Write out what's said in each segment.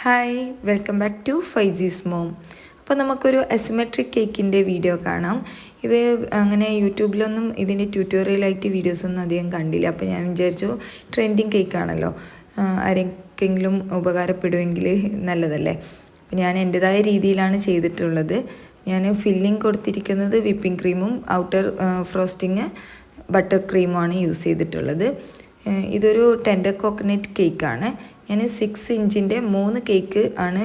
Hi welcome back to Faizi's mom. അപ്പോൾ നമുക്കൊരു asymmetric കേക്കിൻ്റെ വീഡിയോ കാണാം. ഇത് അങ്ങനെ യൂട്യൂബിലൊന്നും ഇതിൻ്റെ ട്യൂട്ടോറിയലായിട്ട് വീഡിയോസൊന്നും അധികം കണ്ടില്ല. അപ്പോൾ ഞാൻ വിചാരിച്ചു ട്രെൻഡിങ് കേക്കാണല്ലോ, ആരെങ്കിലും ഉപകാരപ്പെടുമെങ്കിൽ നല്ലതല്ലേ. അപ്പോൾ ഞാൻ എൻ്റെതായ രീതിയിലാണ് ചെയ്തിട്ടുള്ളത്. ഞാൻ ഫില്ലിംഗ് കൊടുത്തിരിക്കുന്നത് വിപ്പിംഗ് ക്രീമും ഔട്ടർ ഫ്രോസ്റ്റിങ് ബട്ടർ ക്രീമുമാണ് യൂസ് ചെയ്തിട്ടുള്ളത്. ഇതൊരു ടെൻഡർ കോക്കനട്ട് കേക്കാണ്. ഞാൻ 6 ഇഞ്ചിൻ്റെ 3 കേക്ക് ആണ്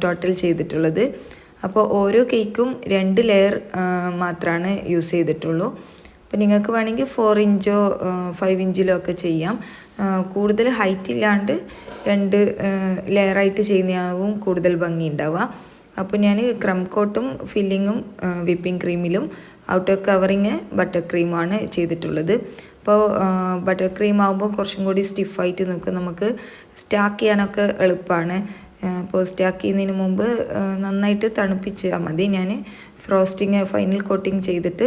ടോട്ടൽ ചെയ്തിട്ടുള്ളത്. അപ്പോൾ ഓരോ കേക്കും 2 ലെയർ മാത്രമാണ് യൂസ് ചെയ്തിട്ടുള്ളൂ. അപ്പോൾ നിങ്ങൾക്ക് വേണമെങ്കിൽ 4 ഇഞ്ചോ 5 ഇഞ്ചിലോ ഒക്കെ ചെയ്യാം. കൂടുതൽ ഹൈറ്റ് ഇല്ലാണ്ട് 2 ലെയറായിട്ട് ചെയ്യുന്നതാവും കൂടുതൽ ഭംഗി ഉണ്ടാവുക. അപ്പോൾ ഞാൻ ക്രം കോട്ടും ഫില്ലിങ്ങും വിപ്പിംഗ് ക്രീമിലും ഔട്ടർ കവറിങ് ബട്ടർ ക്രീമാണ് ചെയ്തിട്ടുള്ളത്. അപ്പോൾ ബട്ടർ ക്രീം ആകുമ്പോൾ കുറച്ചും കൂടി സ്റ്റിഫായിട്ട് നിൽക്കും, നമുക്ക് സ്റ്റാക്ക് ചെയ്യാനൊക്കെ എളുപ്പമാണ്. അപ്പോൾ സ്റ്റാക്ക് ചെയ്യുന്നതിന് മുമ്പ് നന്നായിട്ട് തണുപ്പിച്ചാൽ മതി. ഞാൻ ഫ്രോസ്റ്റിങ് ഫൈനൽ കോട്ടിങ് ചെയ്തിട്ട്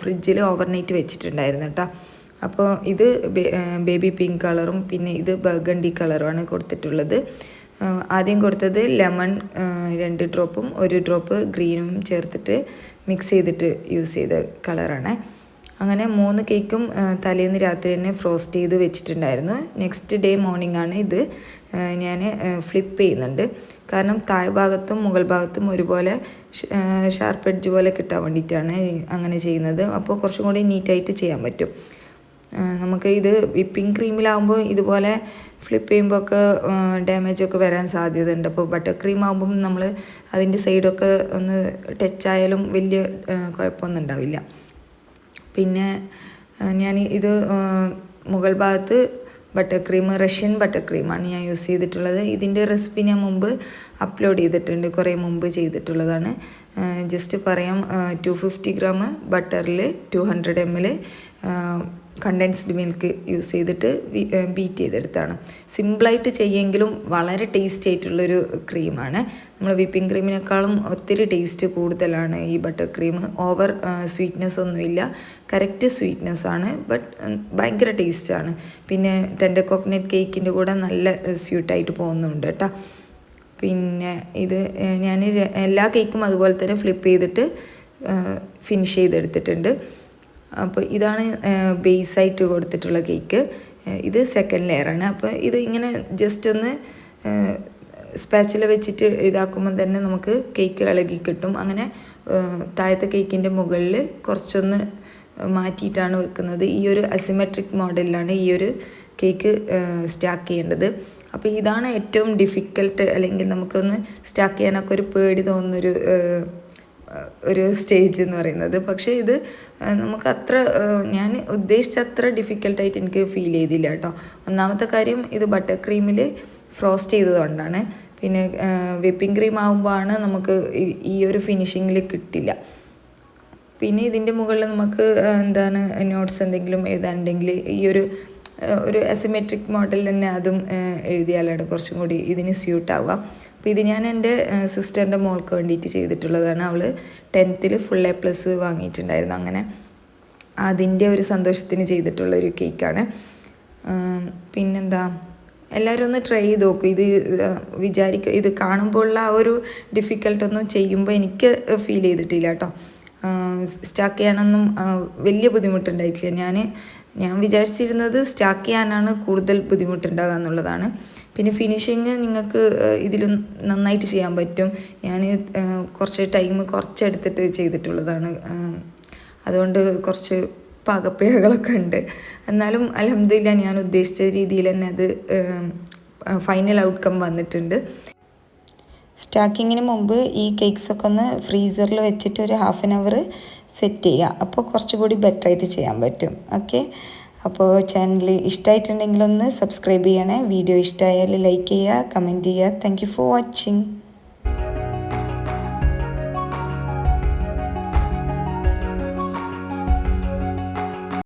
ഫ്രിഡ്ജിൽ ഓവർനൈറ്റ് വെച്ചിട്ടുണ്ടായിരുന്നു കേട്ടോ. അപ്പോൾ ഇത് ബേബി പിങ്ക് കളറും പിന്നെ ഇത് ബർഗണ്ടി കളറുമാണ് കൊടുത്തിട്ടുള്ളത്. ആദ്യം കൊടുത്തത് ലെമൺ 2 ഡ്രോപ്പും 1 ഡ്രോപ്പ് ഗ്രീനും ചേർത്തിട്ട് മിക്സ് ചെയ്തിട്ട് യൂസ് ചെയ്ത കളറാണ്. അങ്ങനെ 3 കേക്കും തലേന്ന് രാത്രി തന്നെ ഫ്രോസ്റ്റ് ചെയ്ത് വെച്ചിട്ടുണ്ടായിരുന്നു. നെക്സ്റ്റ് ഡേ മോർണിംഗ് ആണ് ഇത് ഞാൻ ഫ്ലിപ്പ് ചെയ്യുന്നുണ്ട്. കാരണം താഴ് ഭാഗത്തും മുകൾ ഭാഗത്തും ഒരുപോലെ ഷാർപ്പ് എഡ്ജ് പോലെ കിട്ടാൻ വേണ്ടിയിട്ടാണ് അങ്ങനെ ചെയ്യുന്നത്. അപ്പോൾ കുറച്ചും കൂടി നീറ്റായിട്ട് ചെയ്യാൻ പറ്റും. നമുക്ക് ഇത് വിപ്പിംഗ് ക്രീമിലാകുമ്പോൾ ഇതുപോലെ ഫ്ലിപ്പ് ചെയ്യുമ്പോൾ ഒക്കെ ഡാമേജൊക്കെ വരാൻ സാധ്യതയുണ്ട്. അപ്പോൾ ബട്ടർ ക്രീം ആകുമ്പം നമ്മൾ അതിൻ്റെ സൈഡൊക്കെ ഒന്ന് ടച്ചായാലും വലിയ കുഴപ്പമൊന്നും ഉണ്ടാവില്ല. പിന്നെ ഞാൻ ഇത് മുകൾ ഭാഗത്ത് ബട്ടർ ക്രീം റഷ്യൻ ബട്ടർ ക്രീമാണ് ഞാൻ യൂസ് ചെയ്തിട്ടുള്ളത്. ഇതിൻ്റെ റെസിപ്പി ഞാൻ മുമ്പ് അപ്ലോഡ് ചെയ്തിട്ടുണ്ട്, കുറേ മുമ്പ് ചെയ്തിട്ടുള്ളതാണ്. ജസ്റ്റ് പറയാം, 250 ഗ്രാം ബട്ടറിൽ 200 ml കണ്ടൻസ്ഡ് മിൽക്ക് യൂസ് ചെയ്തിട്ട് ബീറ്റ് ചെയ്തെടുത്താണ്. സിമ്പിളായിട്ട് ചെയ്യുമെങ്കിലും വളരെ ടേസ്റ്റ് ആയിട്ടുള്ളൊരു ക്രീമാണ്. നമ്മൾ വിപ്പിംഗ് ക്രീമിനേക്കാളും ഒത്തിരി ടേസ്റ്റ് കൂടുതലാണ് ഈ ബട്ടർ ക്രീം. ഓവർ സ്വീറ്റ്നെസ് ഒന്നുമില്ല, കറക്റ്റ് സ്വീറ്റ്നെസ് ആണ്, ബട്ട് ഭയങ്കര ടേസ്റ്റാണ്. പിന്നെ ടെൻഡർ കോക്കനട്ട് കേക്കിൻ്റെ കൂടെ നല്ല സ്വീറ്റായിട്ട് പോകുന്നുണ്ട് കേട്ടോ. പിന്നെ ഇത് ഞാൻ എല്ലാ കേക്കും അതുപോലെ തന്നെ ഫ്ലിപ്പ് ചെയ്തിട്ട് ഫിനിഷ് ചെയ്തെടുത്തിട്ടുണ്ട്. അപ്പോൾ ഇതാണ് ബേസായിട്ട് കൊടുത്തിട്ടുള്ള കേക്ക്. ഇത് സെക്കൻഡ് ലെയറാണ്. അപ്പോൾ ഇത് ഇങ്ങനെ ജസ്റ്റ് ഒന്ന് സ്പാച്ചില വെച്ചിട്ട് ഇതാക്കുമ്പോൾ തന്നെ നമുക്ക് കേക്ക് ഇളകി കിട്ടും. അങ്ങനെ താഴത്തെ കേക്കിൻ്റെ മുകളിൽ കുറച്ചൊന്ന് മാറ്റിയിട്ടാണ് വെക്കുന്നത്. ഈ ഒരു അസിമെട്രിക് മോഡലിലാണ് ഈ ഒരു കേക്ക് സ്റ്റാക്ക് ചെയ്യേണ്ടത്. അപ്പോൾ ഇതാണ് ഏറ്റവും ഡിഫിക്കൽട്ട്, അല്ലെങ്കിൽ നമുക്കൊന്ന് സ്റ്റാക്ക് ചെയ്യാനൊക്കെ ഒരു പേടി തോന്നുന്നൊരു സ്റ്റേജ് എന്ന് പറയുന്നത്. പക്ഷേ ഇത് നമുക്ക് അത്ര ഞാൻ ഉദ്ദേശിച്ച അത്ര ഡിഫിക്കൽട്ടായിട്ട് എനിക്ക് ഫീൽ ചെയ്തില്ല കേട്ടോ. ഒന്നാമത്തെ കാര്യം ഇത് ബട്ടർ ക്രീമിൽ ഫ്രോസ്റ്റ് ചെയ്തതുകൊണ്ടാണ്. പിന്നെ വിപ്പിംഗ് ക്രീം ആകുമ്പോഴാണ് നമുക്ക് ഈ ഒരു ഫിനിഷിങ്ങിൽ കിട്ടില്ല. പിന്നെ ഇതിൻ്റെ മുകളിൽ നമുക്ക് നോട്ട്സ് എന്തെങ്കിലും എഴുതാനുണ്ടെങ്കിൽ ഈ ഒരു അസിമെട്രിക് മോഡൽ തന്നെ അതും എഴുതിയാലാണ് കുറച്ചും കൂടി ഇതിന് സ്യൂട്ടാവുക. അപ്പോൾ ഇത് ഞാൻ എൻ്റെ സിസ്റ്ററിൻ്റെ മോൾക്ക് വേണ്ടിയിട്ട് ചെയ്തിട്ടുള്ളതാണ്. അവൾ 10th ഫുൾ A+ വാങ്ങിയിട്ടുണ്ടായിരുന്നു. അങ്ങനെ അതിൻ്റെ ഒരു സന്തോഷത്തിന് ചെയ്തിട്ടുള്ളൊരു കേക്കാണ്. പിന്നെന്താ, എല്ലാവരും ഒന്ന് ട്രൈ ചെയ്ത് നോക്കും. ഇത് ഇത് കാണുമ്പോഴുള്ള ആ ഒരു ഡിഫിക്കൽട്ടൊന്നും ചെയ്യുമ്പോൾ എനിക്ക് ഫീൽ ചെയ്തിട്ടില്ല കേട്ടോ. സ്റ്റാക്ക് ചെയ്യാനൊന്നും വലിയ ബുദ്ധിമുട്ടുണ്ടായിട്ടില്ല. ഞാൻ വിചാരിച്ചിരുന്നത് സ്റ്റാക്ക് ചെയ്യാനാണ് കൂടുതൽ ബുദ്ധിമുട്ടുണ്ടാകുക എന്നുള്ളതാണ്. പിന്നെ ഫിനിഷിങ് നിങ്ങൾക്ക് ഇതിലും നന്നായിട്ട് ചെയ്യാൻ പറ്റും. ഞാൻ കുറച്ച് ടൈം കുറച്ചെടുത്തിട്ട് ചെയ്തിട്ടുള്ളതാണ്. അതുകൊണ്ട് കുറച്ച് പാകപ്പിഴകളൊക്കെ ഉണ്ട്. എന്നാലും അൽഹംദുലില്ലാ ഞാൻ ഉദ്ദേശിച്ച രീതിയിൽ തന്നെ അത് ഫൈനൽ ഔട്ട്കം വന്നിട്ടുണ്ട്. സ്റ്റാക്കിങ്ങിന് മുമ്പ് ഈ കേക്ക്സൊക്കെ ഒന്ന് ഫ്രീസറിൽ വെച്ചിട്ട് ഒരു 1/2 hour സെറ്റ് ചെയ്യുക. അപ്പോൾ കുറച്ചുകൂടി ബെറ്ററായിട്ട് ചെയ്യാൻ പറ്റും. ഓക്കെ, അപ്പോൾ ചാനൽ ഇഷ്ടമായിട്ടുണ്ടെങ്കിൽ ഒന്ന് സബ്സ്ക്രൈബ് ചെയ്യണേ. വീഡിയോ ഇഷ്ടമായാൽ ലൈക്ക് ചെയ്യുക, കമൻറ്റ് ചെയ്യുക. Thank you for watching.